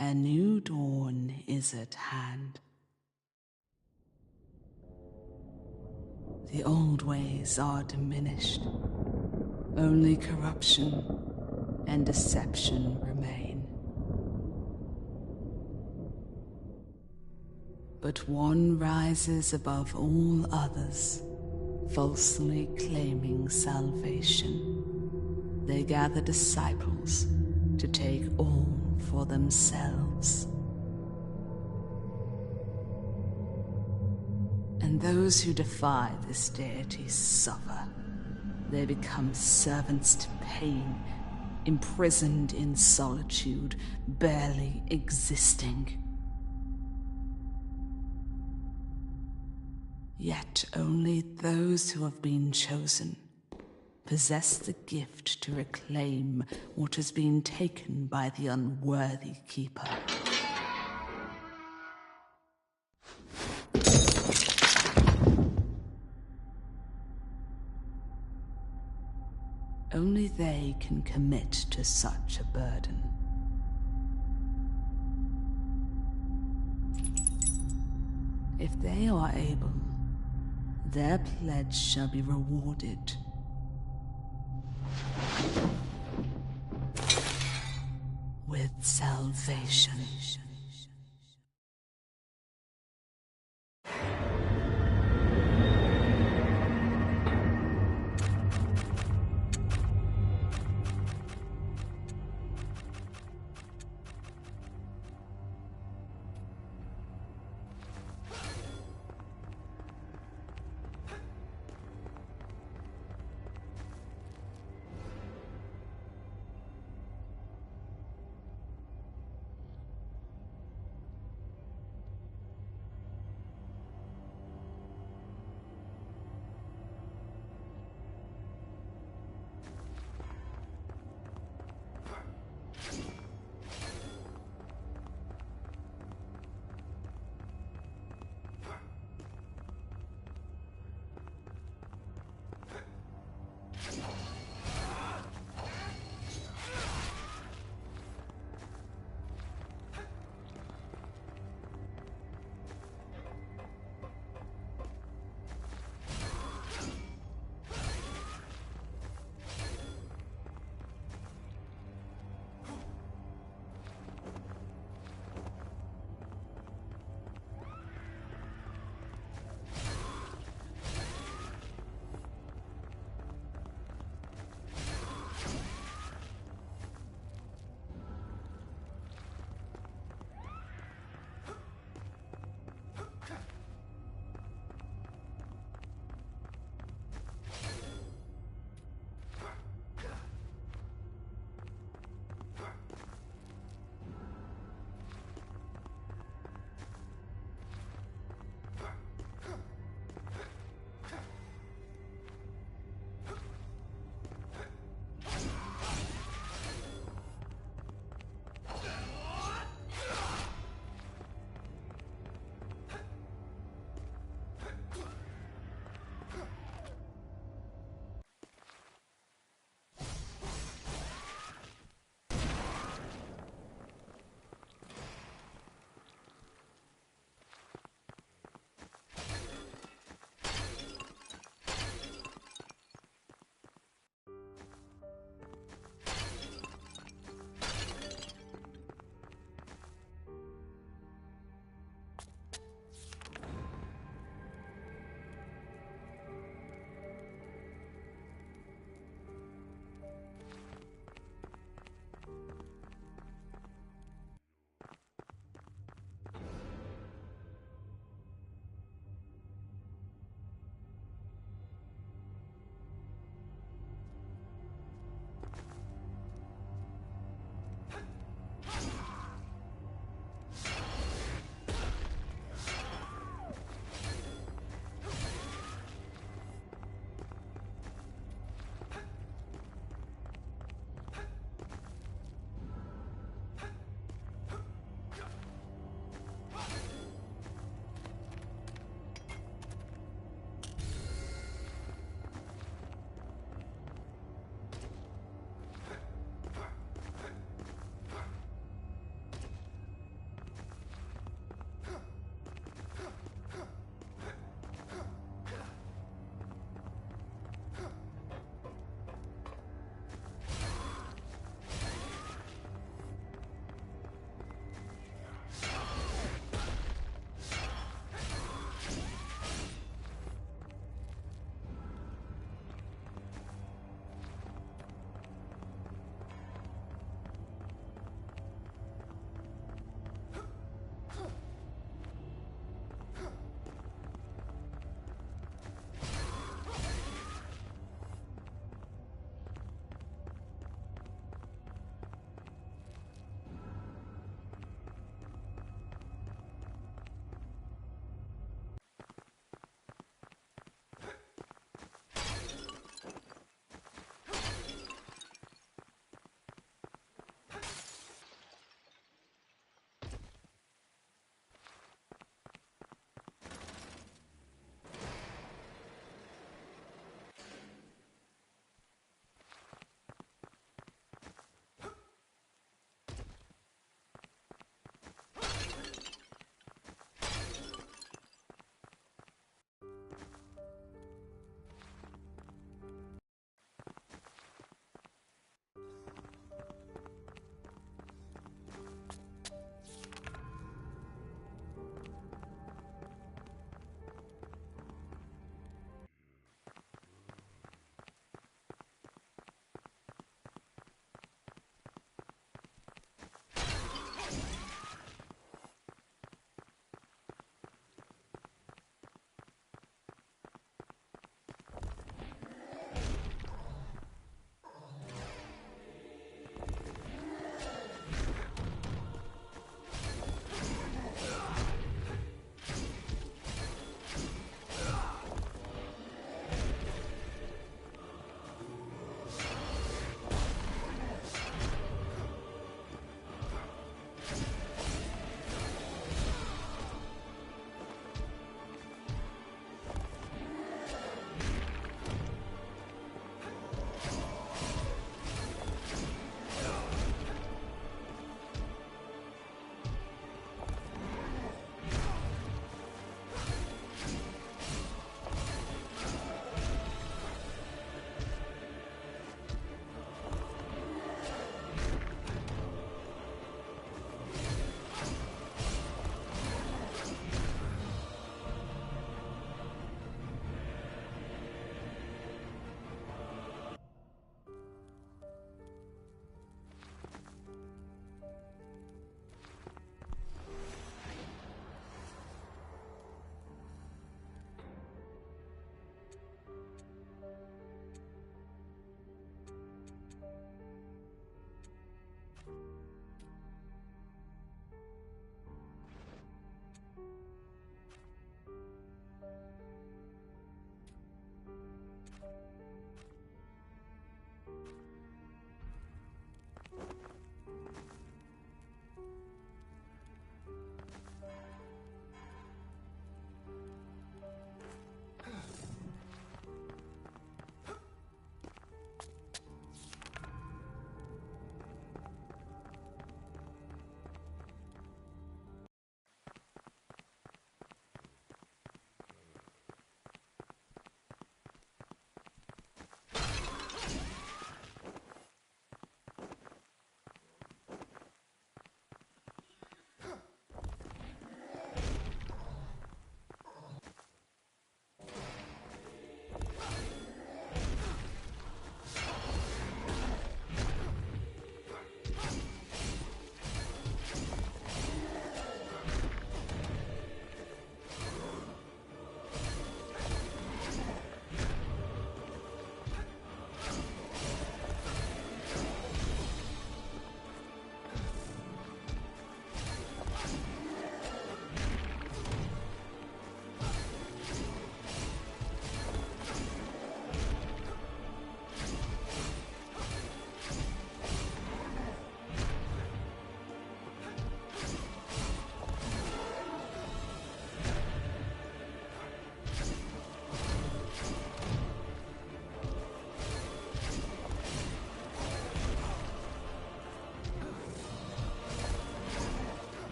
A new dawn is at hand. The old ways are diminished. Only corruption and deception remain. But one rises above all others, falsely claiming salvation. They gather disciples to take all for themselves. And those who defy this deity suffer. They become servants to pain, imprisoned in solitude, barely existing. Yet only those who have been chosen possess the gift to reclaim what has been taken by the unworthy keeper. Only they can commit to such a burden. If they are able, their pledge shall be rewarded. With salvation.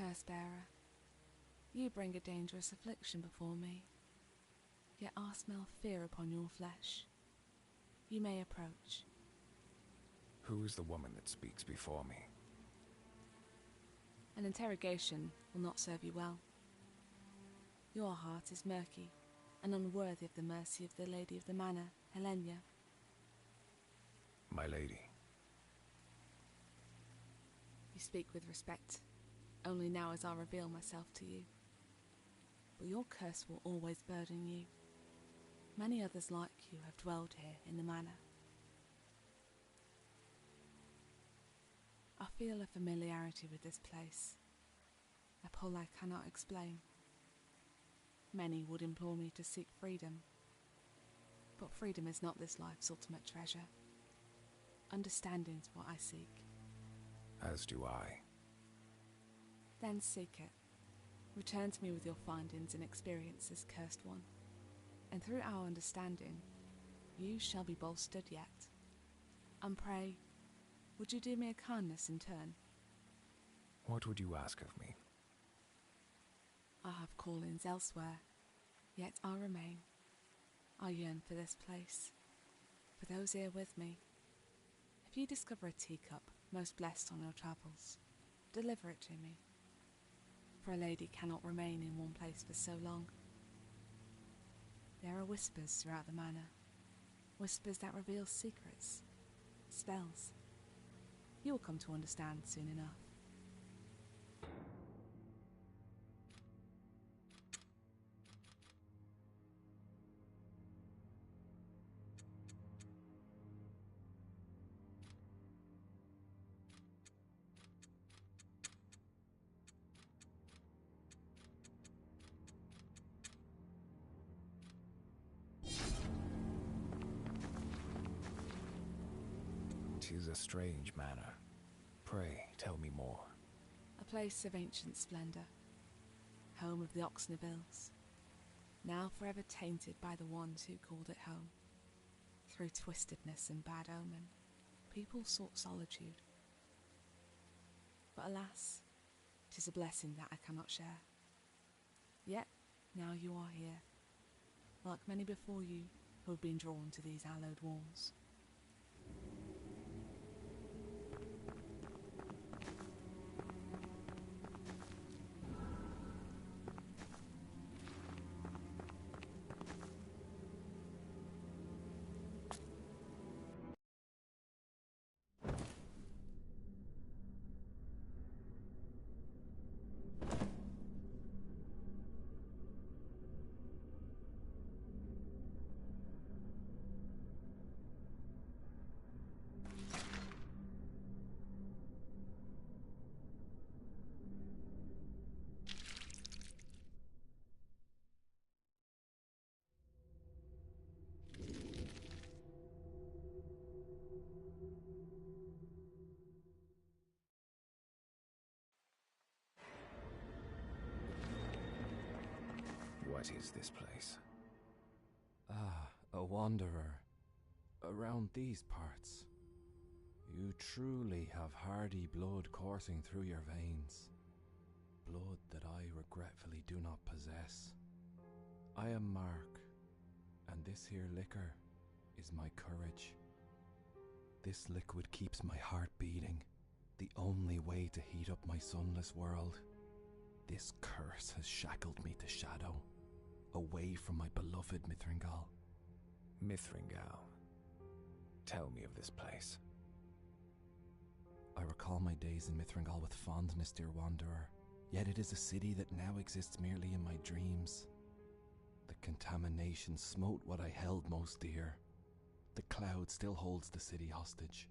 curse bearer. You bring a dangerous affliction before me, yet I smell fear upon your flesh. You may approach. Who is the woman that speaks before me? An interrogation will not serve you well. Your heart is murky and unworthy of the mercy of the Lady of the Manor, Helena. My lady. You speak with respect, only now as I reveal myself to you. But your curse will always burden you. Many others like you have dwelled here in the manor. I feel a familiarity with this place, a pull I cannot explain. Many would implore me to seek freedom, but freedom is not this life's ultimate treasure. Understanding's what I seek. As do I. Then seek it. Return to me with your findings and experiences, Cursed One, and through our understanding, you shall be bolstered yet. And pray, would you do me a kindness in turn? What would you ask of me? I have callings elsewhere, yet I remain. I yearn for this place, for those here with me. If you discover a teacup most blessed on your travels, deliver it to me. For a lady cannot remain in one place for so long. There are whispers throughout the manor, whispers that reveal secrets, spells. You will come to understand soon enough. Tis a strange manor. Pray, tell me more. A place of ancient splendour, home of the Oxnevilles, now forever tainted by the ones who called it home. Through twistedness and bad omen, people sought solitude. But alas, 'tis a blessing that I cannot share. Yet, now you are here, like many before you who have been drawn to these hallowed walls. What is this place? Ah, a wanderer. Around these parts. You truly have hardy blood coursing through your veins. Blood that I regretfully do not possess. I am Mark, and this here liquor is my courage. This liquid keeps my heart beating, the only way to heat up my sunless world. This curse has shackled me to shadow, away from my beloved Mithringal. Mithringal. Tell me of this place. I recall my days in Mithringal with fondness, dear wanderer, yet it is a city that now exists merely in my dreams. The contamination smote what I held most dear. The cloud still holds the city hostage.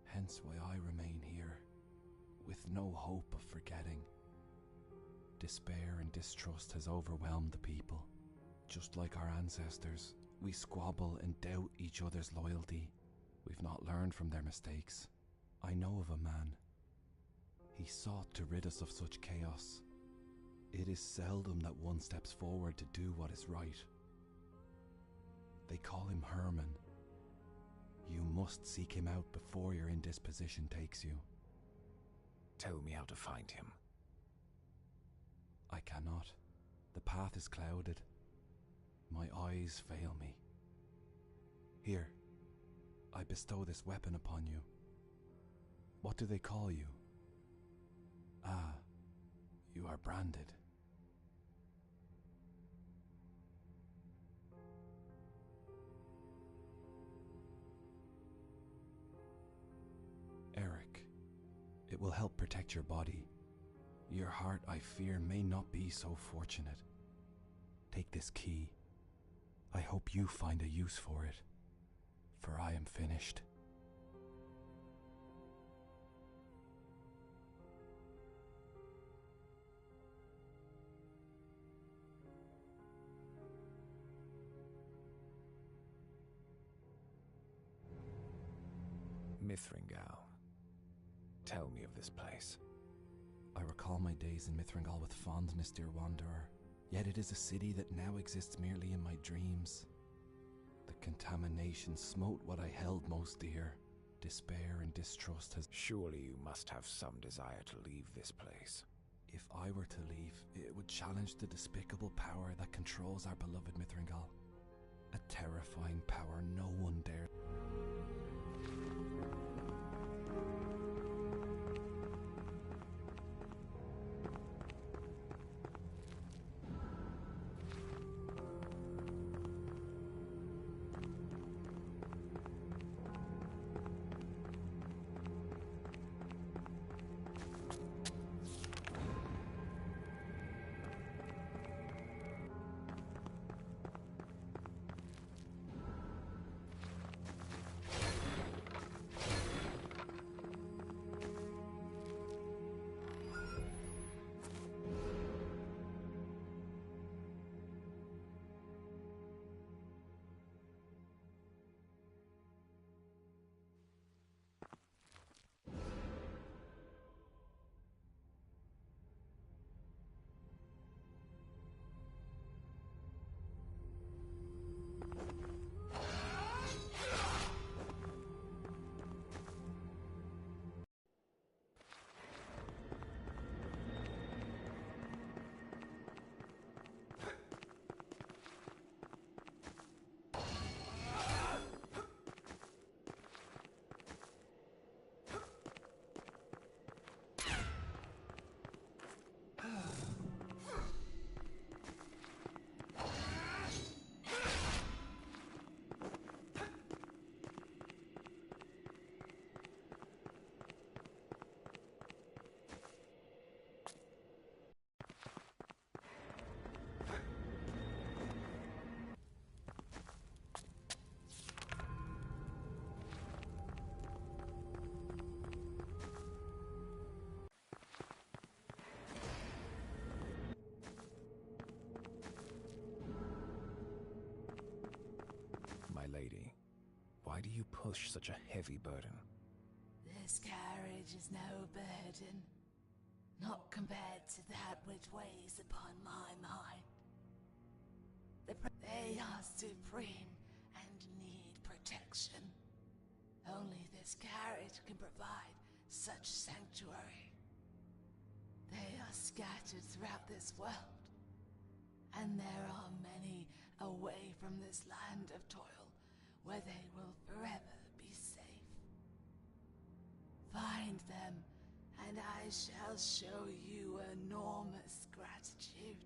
Hence why I remain here, with no hope of forgetting. Despair and distrust has overwhelmed the people. Just like our ancestors, we squabble and doubt each other's loyalty. We've not learned from their mistakes. I know of a man. He sought to rid us of such chaos. It is seldom that one steps forward to do what is right. They call him Herman. You must seek him out before your indisposition takes you. Tell me how to find him. I cannot. The path is clouded. My eyes fail me. Here, I bestow this weapon upon you. What do they call you? Ah, you are branded. Eric, it will help protect your body. Your heart, I fear, may not be so fortunate. Take this key. I hope you find a use for it, for I am finished. Mithringal. Tell me of this place. I recall my days in Mithringal with fondness, dear wanderer. Yet it is a city that now exists merely in my dreams. The contamination smote what I held most dear. Despair and distrust has... Surely you must have some desire to leave this place. If I were to leave, it would challenge the despicable power that controls our beloved Mithringal. A terrifying power no one dares... My lady, why do you push such a heavy burden? This carriage is no burden, not compared to that which weighs upon my mind. They are supreme and need protection. Only this carriage can provide such sanctuary. They are scattered throughout this world, and there are many away from this land of toil where they will forever be safe. Find them, and I shall show you enormous gratitude.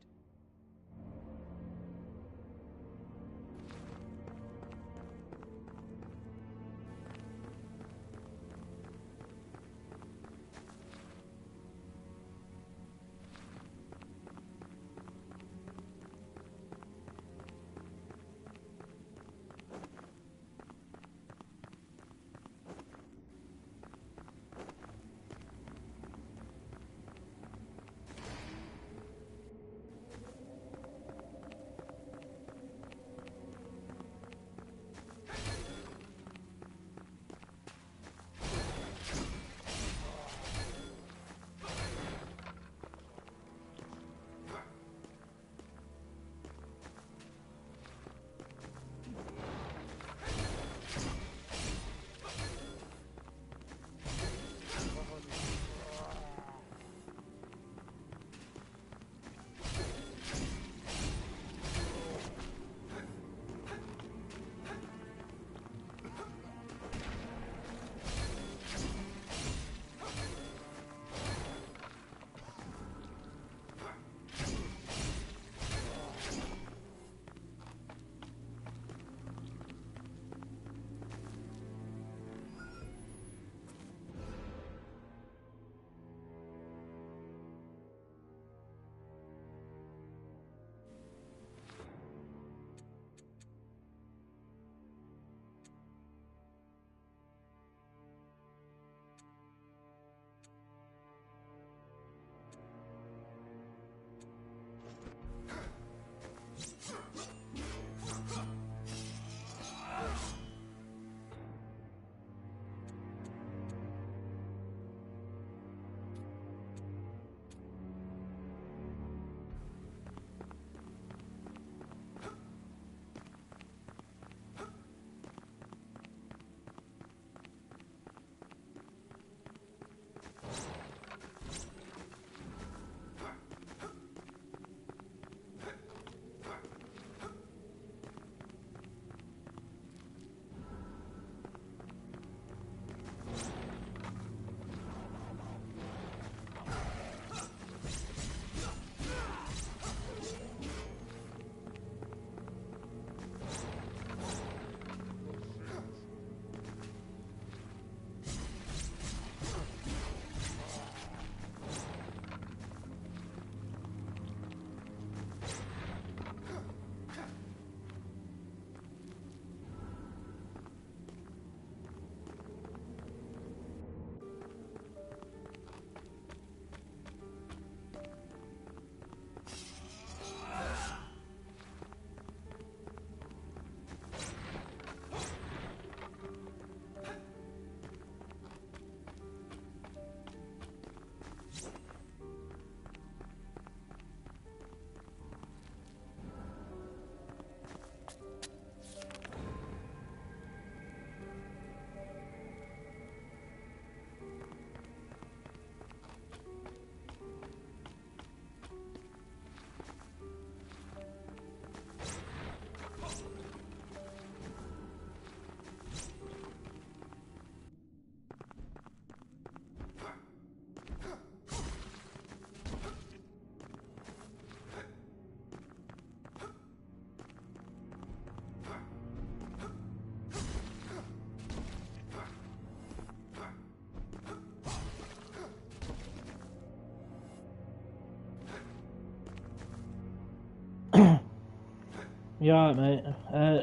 Yeah, mate.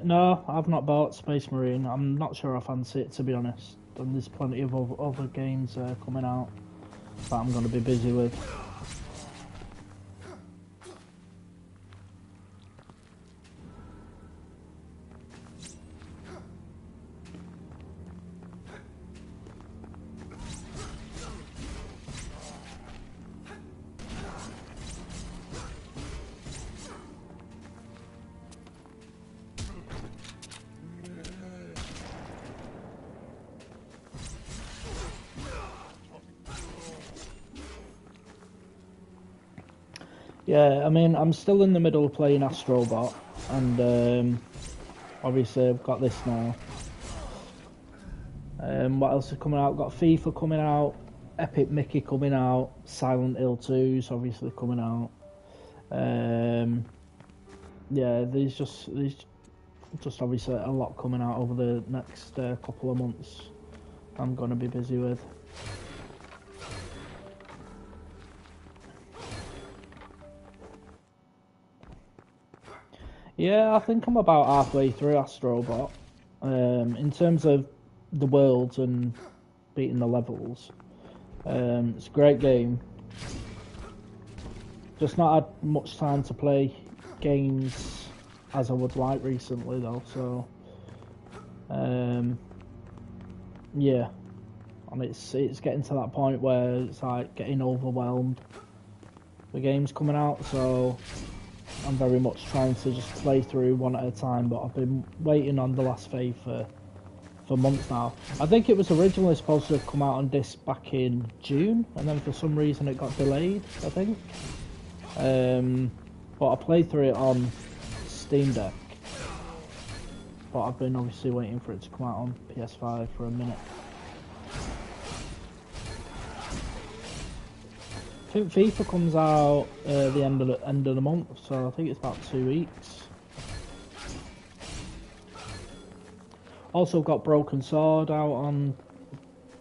No, I've not bought Space Marine. I'm not sure I fancy it, to be honest. And there's plenty of other games coming out that I'm going to be busy with. Yeah, I mean, I'm still in the middle of playing Astrobot, and obviously I've got this now. What else is coming out? Got FIFA coming out, Epic Mickey coming out, Silent Hill 2 is obviously coming out. Yeah, there's just obviously a lot coming out over the next couple of months. I'm gonna be busy with. Yeah, I think I'm about halfway through Astrobot. In terms of the worlds and beating the levels, it's a great game. Just not had much time to play games as I would like recently, though. So, yeah, and it's getting to that point where it's like getting overwhelmed. The game's coming out, so I'm very much trying to just play through one at a time, but I've been waiting on the last phase for months now. I think it was originally supposed to come out on disc back in June, and then for some reason it got delayed, I think. But I played through it on Steam Deck, but I've been obviously waiting for it to come out on PS5 for a minute. I think FIFA comes out the end of the month, so I think it's about 2 weeks. Also got Broken Sword out on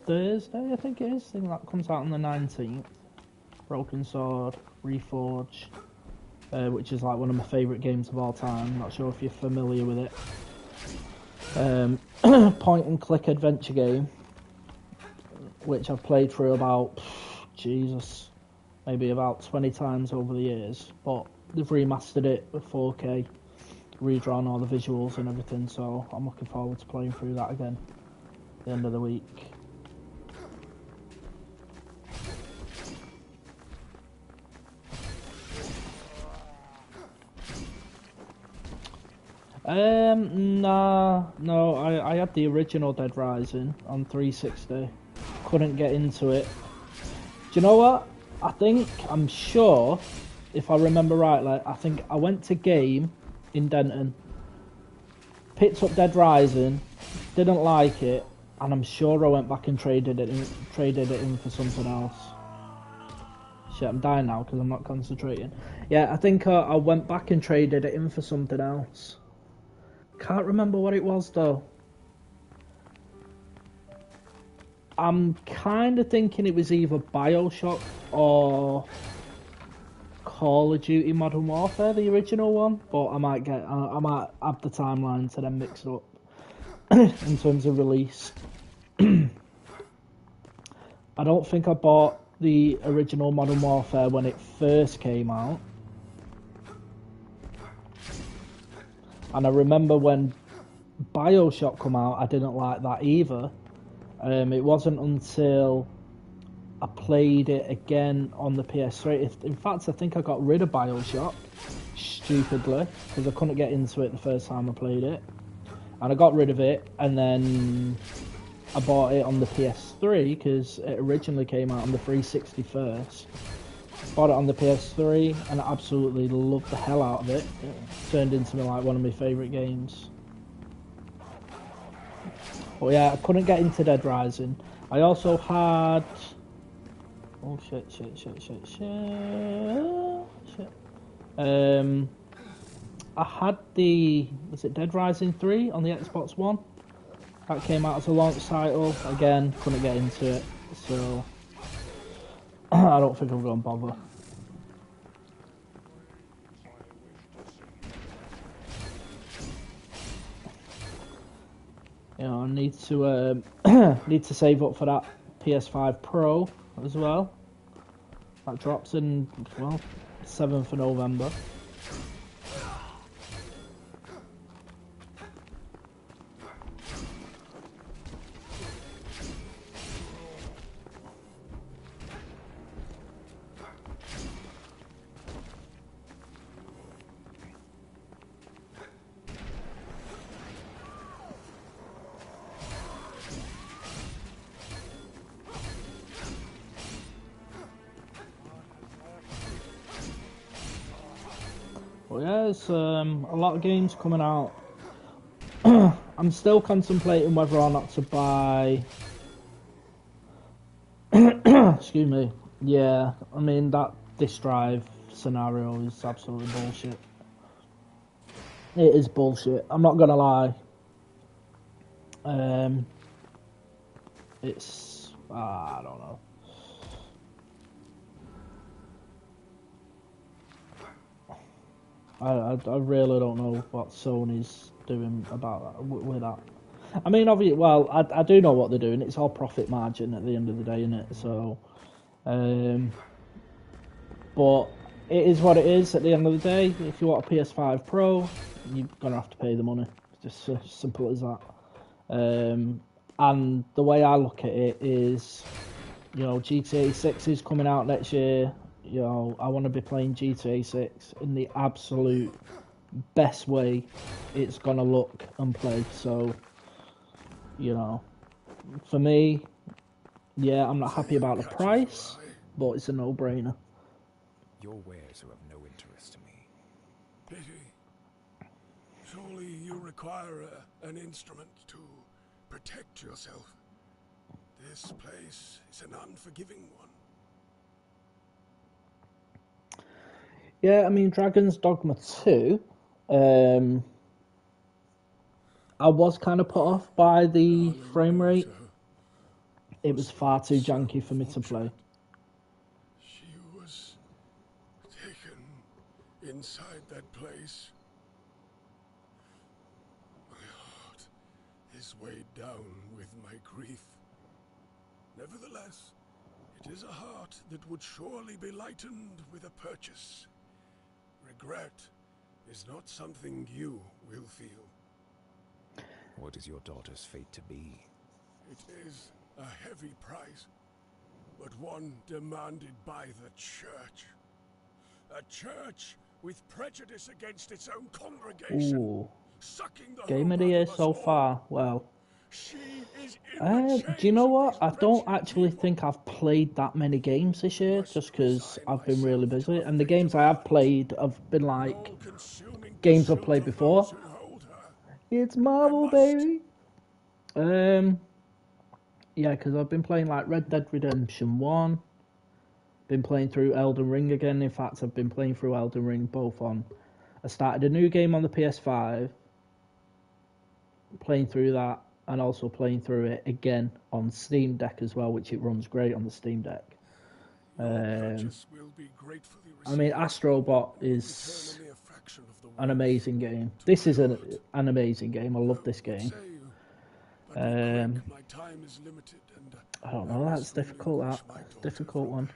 Thursday, I think it is. I think that comes out on the 19th. Broken Sword, Reforge, which is like one of my favourite games of all time. Not sure if you're familiar with it. Point and click adventure game, which I've played through about, maybe about 20 times over the years, but they've remastered it with 4K, redrawn all the visuals and everything, so I'm looking forward to playing through that again at the end of the week. No, I had the original Dead Rising on 360, couldn't get into it. Do you know what? I'm sure, if I remember rightly, I think I went to Game in Denton, picked up Dead Rising, didn't like it, and I'm sure I went back and traded it in for something else. Shit, I'm dying now because I'm not concentrating. Yeah, I think I went back and traded it in for something else. Can't remember what it was though. I'm kind of thinking it was either BioShock or Call of Duty Modern Warfare, the original one, but I might have the timeline to then mix up in terms of release. I don't think I bought the original Modern Warfare when it first came out. And I remember when BioShock came out, I didn't like that either. It wasn't until I played it again on the PS3. In fact, I think I got rid of BioShock, stupidly, because I couldn't get into it the first time I played it. And I got rid of it, and then I bought it on the PS3, because it originally came out on the 360 first. Bought it on the PS3, and I absolutely loved the hell out of it. It turned into like one of my favourite games. But yeah, I couldn't get into Dead Rising. I also had... Oh shit. I had was it Dead Rising 3 on the Xbox One? That came out as a launch title. Again, couldn't get into it, so I don't think I'm going to bother. I need to need to save up for that PS5 Pro as well. That drops in 7th of November. But yeah, there's a lot of games coming out. I'm still contemplating whether or not to buy. Excuse me. Yeah, I mean that disk drive scenario is absolutely bullshit. It is bullshit. I'm not gonna lie. It's I don't know. I really don't know what Sony's doing about that, with that. I mean, obviously, well, I do know what they're doing. It's all profit margin at the end of the day, isn't it? So, but it is what it is at the end of the day. If you want a PS5 Pro, you're gonna have to pay the money. It's just as simple as that. And the way I look at it is, GTA 6 is coming out next year. I want to be playing GTA 6 in the absolute best way it's going to look and play. So, for me, yeah, I'm not happy about the price, but it's a no-brainer. Your wares are of no interest to me. Pity. Surely you require an instrument to protect yourself. This place is an unforgiving one. Yeah, I mean, Dragon's Dogma 2, I was kind of put off by the frame rate. It was far too janky for me to play. She was taken inside that place. My heart is weighed down with my grief. Nevertheless, it is a heart that would surely be lightened with a purchase. Regret is not something you will feel. What is your daughter's fate to be? It is a heavy price, but one demanded by the church. A church with prejudice against its own congregation. Ooh. Sucking the Game of the year so far. Well, she is in do you know what? I don't actually think I've played that many games this year, just because I've been really busy. And the games I have played have been like games I've played before. It's Marvel, baby. Yeah, because I've been playing like Red Dead Redemption 1. Been playing through Elden Ring again. In fact, I've been playing through Elden Ring both on. I started a new game on the PS5. Playing through that, and also playing through it again on Steam Deck as well, which it runs great on the Steam Deck. I mean, Astrobot is an amazing game. This is an amazing game. I love this game. I don't know. That's difficult. That's a difficult one.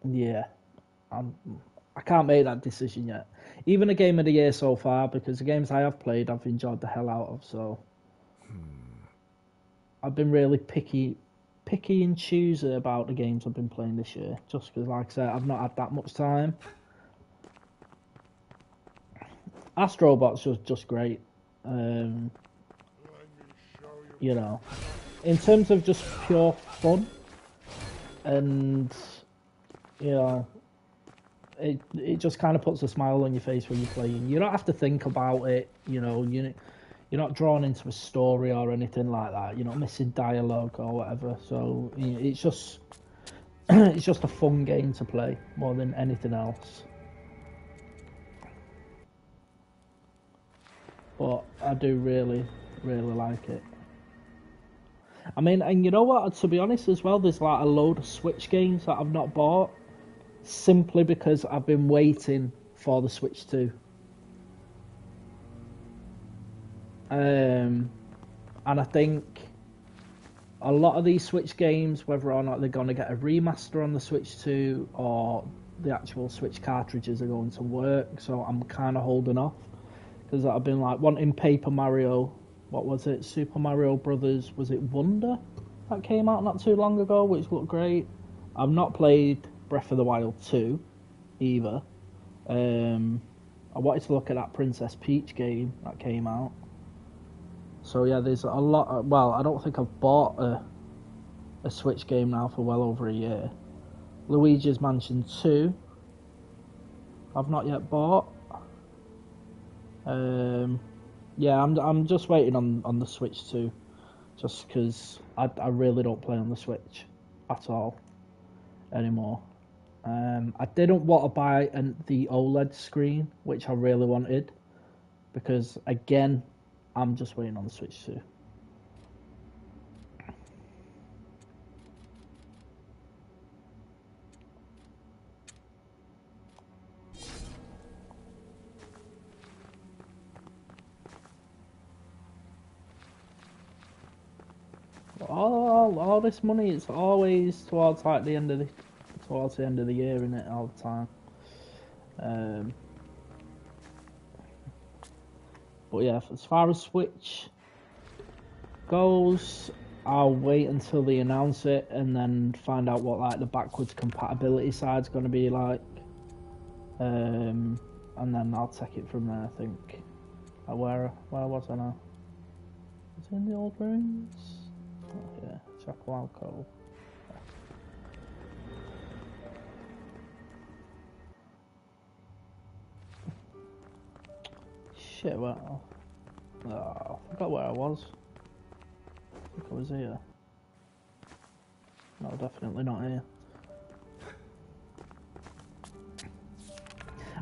Yeah, I can't make that decision yet. Even a game of the year so far, because the games I have played, I've enjoyed the hell out of. So I've been really picky and choosy about the games I've been playing this year, just because, like I said, I've not had that much time. Astrobot's just great. In terms of just pure fun, and it just kind of puts a smile on your face when you're playing. You don't have to think about it. You're not drawn into a story or anything like that. You're not missing dialogue or whatever. So it's just it's just a fun game to play more than anything else. But I do really, really like it. I mean, and you know what? To be honest as well, there's like a load of Switch games that I've not bought simply because I've been waiting for the Switch 2. and I think a lot of these Switch games, whether or not they're going to get a remaster on the Switch 2 or the actual Switch cartridges are going to work, so I'm kind of holding off because I've been like wanting Paper Mario. What was it? Super Mario Brothers? Was it Wonder that came out not too long ago, which looked great. I've not played Breath of the Wild 2 either. I wanted to look at that Princess Peach game that came out. So yeah, there's a lot. Well, I don't think I've bought a Switch game now for well over a year. Luigi's Mansion 2, I've not yet bought. Yeah, I'm just waiting on the Switch 2, just because I really don't play on the Switch at all anymore. I didn't want to buy the OLED screen, which I really wanted, because again, I'm just waiting on the Switch 2. All this money is always towards like the end of the year, isn't it? All the time. But yeah, as far as Switch goes, I'll wait until they announce it and then find out what like the backwards compatibility side's going to be like, and then I'll take it from there. I think. Where was I now? Was it in the old ruins? Oh, yeah, Chapel Alcove. Shit, well, oh, I forgot where I was. I think I was here. No, definitely not here.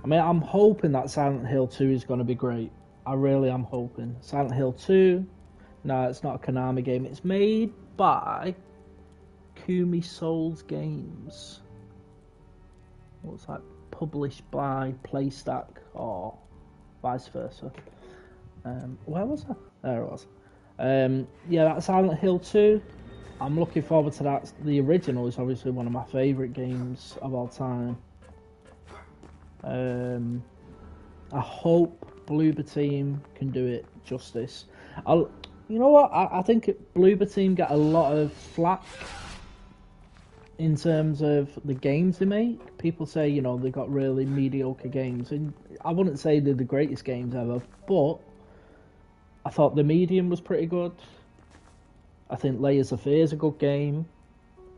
I mean, I'm hoping that Silent Hill 2 is going to be great. I really am hoping. Silent Hill 2, no, it's not a Konami game. It's made by Kumi Souls Games. Looks like published by PlayStack or vice versa. Where was I? There it was. Yeah, that's Silent Hill 2. I'm looking forward to that. The original is obviously one of my favourite games of all time. I hope Bloober Team can do it justice. You know what? I think Bloober Team get a lot of flack in terms of the games they make. People say, you know, they got really mediocre games, and I wouldn't say they're the greatest games ever, but I thought The Medium was pretty good. I think Layers of Fear is a good game.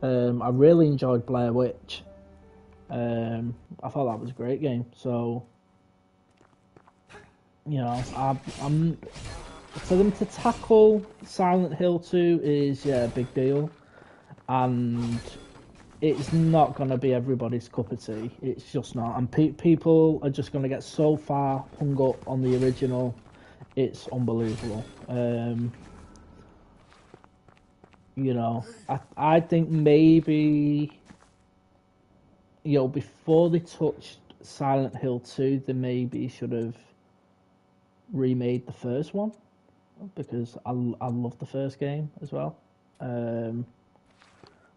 I really enjoyed Blair Witch. I thought that was a great game. So, you know, I'm for them to tackle Silent Hill 2 is a big deal, and it's not going to be everybody's cup of tea. It's just not, and people are just going to get so far hung up on the original. It's unbelievable. You know, I think maybe, you know, before they touched Silent Hill 2, they maybe should have remade the first one, because I love the first game as well.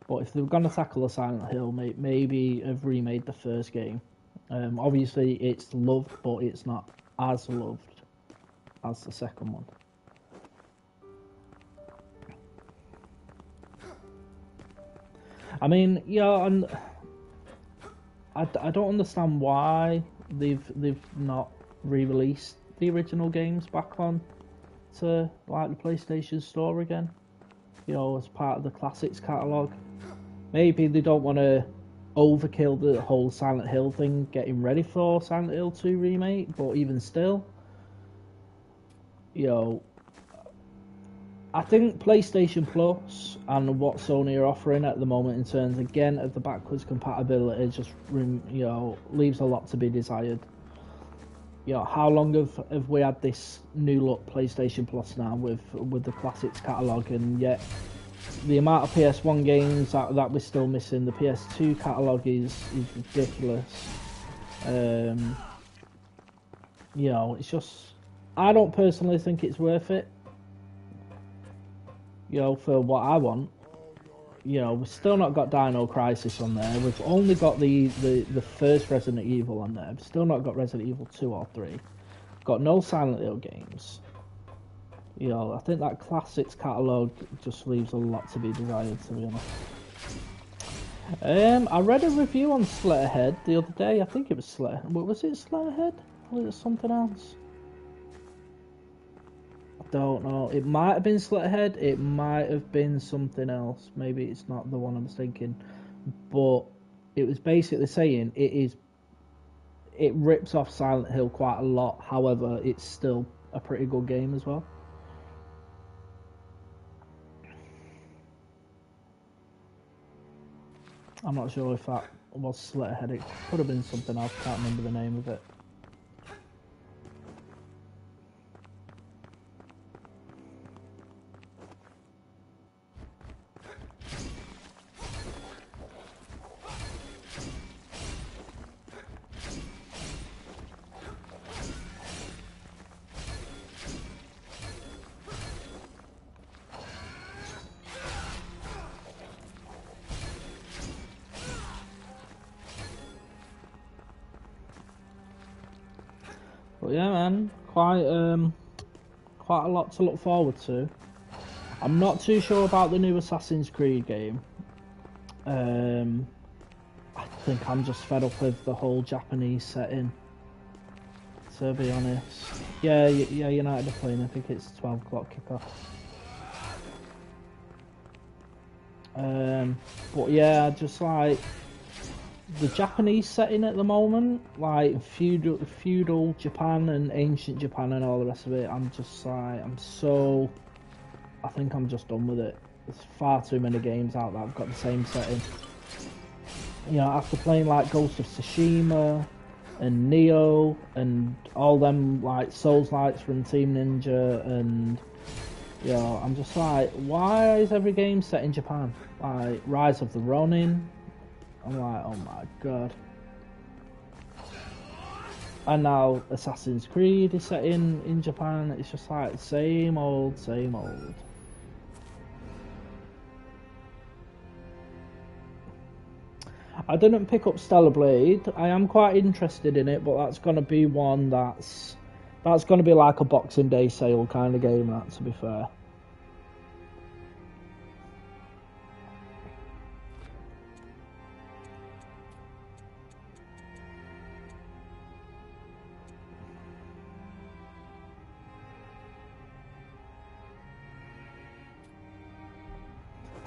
But if they were going to tackle a Silent Hill, maybe have remade the first game. Obviously, it's loved, but it's not as loved as the second one. I mean, yeah, and I don't understand why they've not re-released the original games back on to like the PlayStation Store again. You know, as part of the classics catalogue. Maybe they don't want to overkill the whole Silent Hill thing, getting ready for Silent Hill 2 remake, but even still, you know, I think PlayStation Plus and what Sony are offering at the moment in terms, again, of the backwards compatibility just, you know, leaves a lot to be desired. You know, how long have we had this new look PlayStation Plus now with the classics catalogue, and yet the amount of PS1 games that we're still missing, the PS2 catalogue is ridiculous. You know, it's just, I don't personally think it's worth it. You know, for what I want. You know, we've still not got Dino Crisis on there. We've only got the first Resident Evil on there. We've still not got Resident Evil 2 or 3. Got no Silent Hill games. You know, I think that Classics catalogue just leaves a lot to be desired, to be honest. I read a review on Slitterhead the other day. I think it was Slitterhead. What was it, Slitterhead? Or was it something else? I don't know. It might have been Slitterhead. It might have been something else. Maybe it's not the one I was thinking. But it was basically saying it rips off Silent Hill quite a lot. However, it's still a pretty good game as well. I'm not sure if that was Slitterhead. It could have been something else. I can't remember the name of it. But yeah, man, quite a lot to look forward to. I'm not too sure about the new Assassin's Creed game. I think I'm just fed up with the whole Japanese setting, to be honest. Yeah, United are playing. I think it's 12 o'clock kickoff. But yeah, just like the Japanese setting at the moment, like feudal Japan and ancient Japan and all the rest of it, I'm just like, I think I'm just done with it. There's far too many games out that have got the same setting. You know, after playing like Ghost of Tsushima and Neo and all them like Soulslikes from Team Ninja, and you know, I'm just like, why is every game set in Japan? Like Rise of the Ronin, I'm like, oh my god. And now Assassin's Creed is set in Japan. It's just like same old, same old. I didn't pick up Stellar Blade. I am quite interested in it, but that's going to be one that's going to be like a Boxing Day sale kind of game, that, to be fair.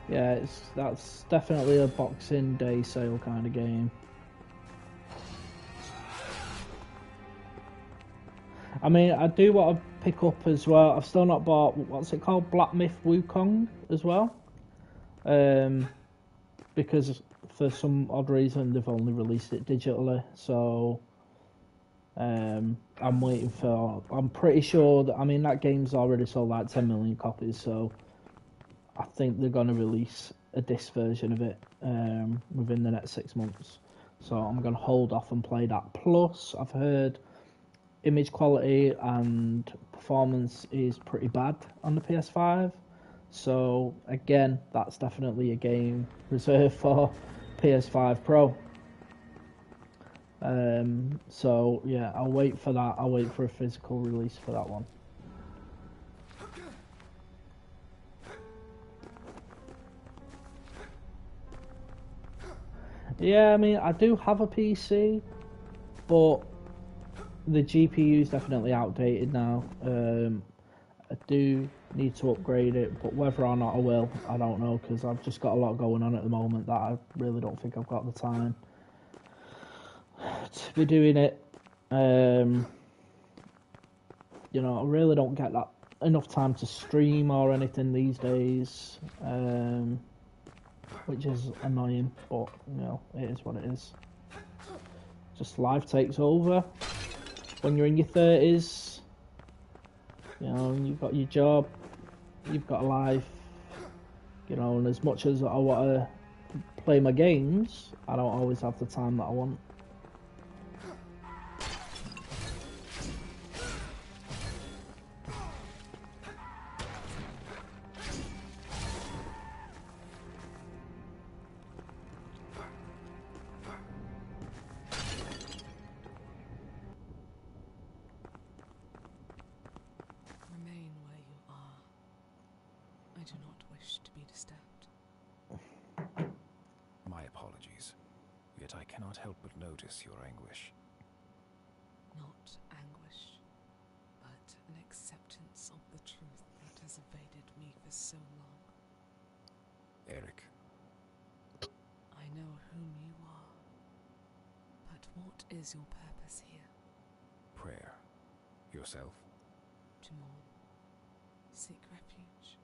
Yeah, that's definitely a Boxing Day sale kind of game. I mean, I do want to pick up as well. I've still not bought, what's it called, Black Myth Wukong as well. Because for some odd reason they've only released it digitally. So I'm waiting for. I'm pretty sure that, I mean, that game's already sold like 10 million copies. So I think they're going to release a disc version of it within the next 6 months. So I'm going to hold off and play that. Plus, I've heard image quality and performance is pretty bad on the PS5. So again, that's definitely a game reserved for PS5 Pro. So yeah, I'll wait for that. I'll wait for a physical release for that one. Yeah, I mean, I do have a PC, but the GPU is definitely outdated now. I do need to upgrade it, but whether or not I will, I don't know, because I've just got a lot going on at the moment that I really don't think I've got the time to be doing it. You know, I really don't get that enough time to stream or anything these days, which is annoying, but you know, it is what it is. Just life takes over when you're in your 30s. You know, you've got your job, you've got a life, you know, and as much as I want to play my games, I don't always have the time that I want. apologies, yet I cannot help but notice your anguish. Not anguish, but an acceptance of the truth that has evaded me for so long. Eric, I know whom you are, but what is your purpose here? prayer. Yourself? To mourn, seek refuge.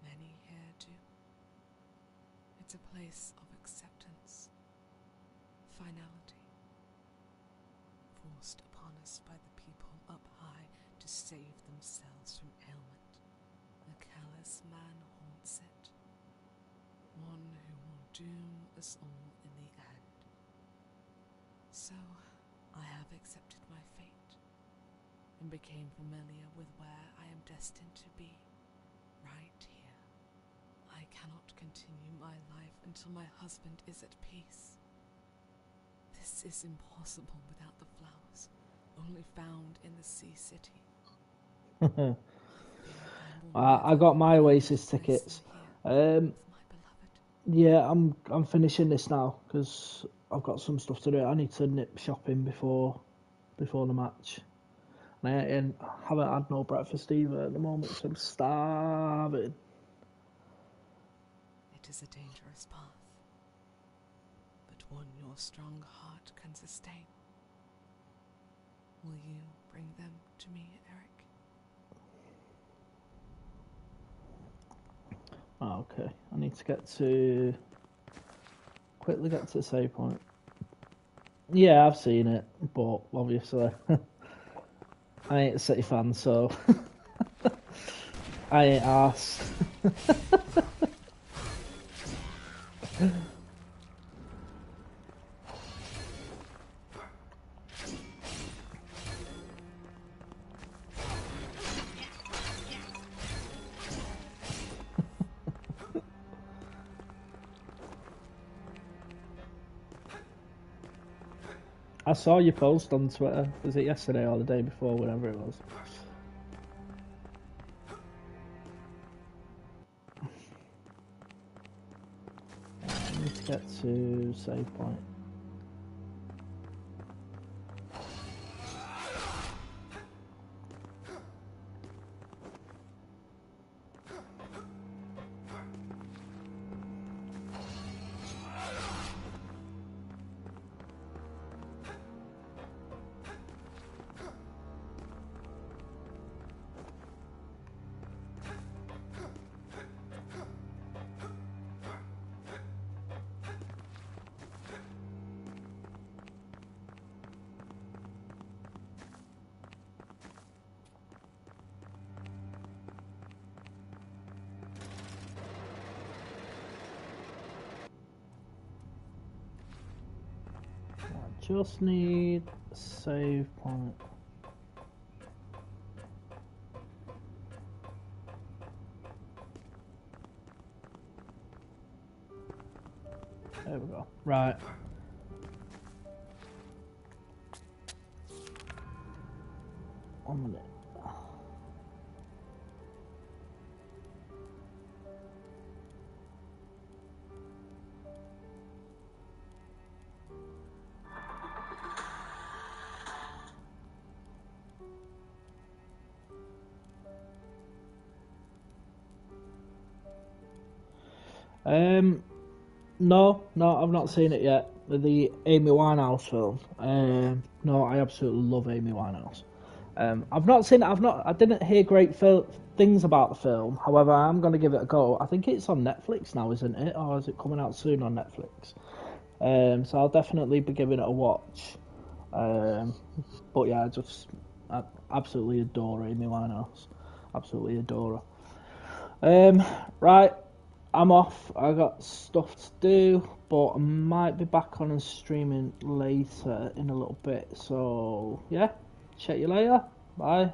Many here do. It's a place of acceptance, finality, forced upon us by the people up high to save themselves from ailment. A callous man haunts it, one who will doom us all in the end. So, I have accepted my fate, and became familiar with where I am destined to be, right here. I cannot continue my life until my husband is at peace. This is impossible without the flowers, only found in the sea city. I got my Oasis tickets. My beloved. Yeah, I'm finishing this now because I've got some stuff to do. I need to nip shopping before the match. And I haven't had no breakfast either at the moment, so I'm starving. It is a dangerous path, but one your strong heart can sustain. Will you bring them to me, Eric? Oh, okay, I need to quickly get to the save point. Yeah, I've seen it, but obviously I ain't a City fan, so I ain't asked. I saw your post on Twitter. Was it yesterday or the day before, whatever it was? I need to get to save point. Just need a save point. There we go. Right. One minute. No, I've not seen it yet. The Amy Winehouse film. No, I absolutely love Amy Winehouse. I've not seen it. I didn't hear great things about the film. However, I'm going to give it a go. I think it's on Netflix now, isn't it? Or is it coming out soon on Netflix? So I'll definitely be giving it a watch. But yeah, I absolutely adore Amy Winehouse. Absolutely adore her. Right. I'm off. I got stuff to do, but I might be back on and streaming later in a little bit. So yeah, check you later. Bye.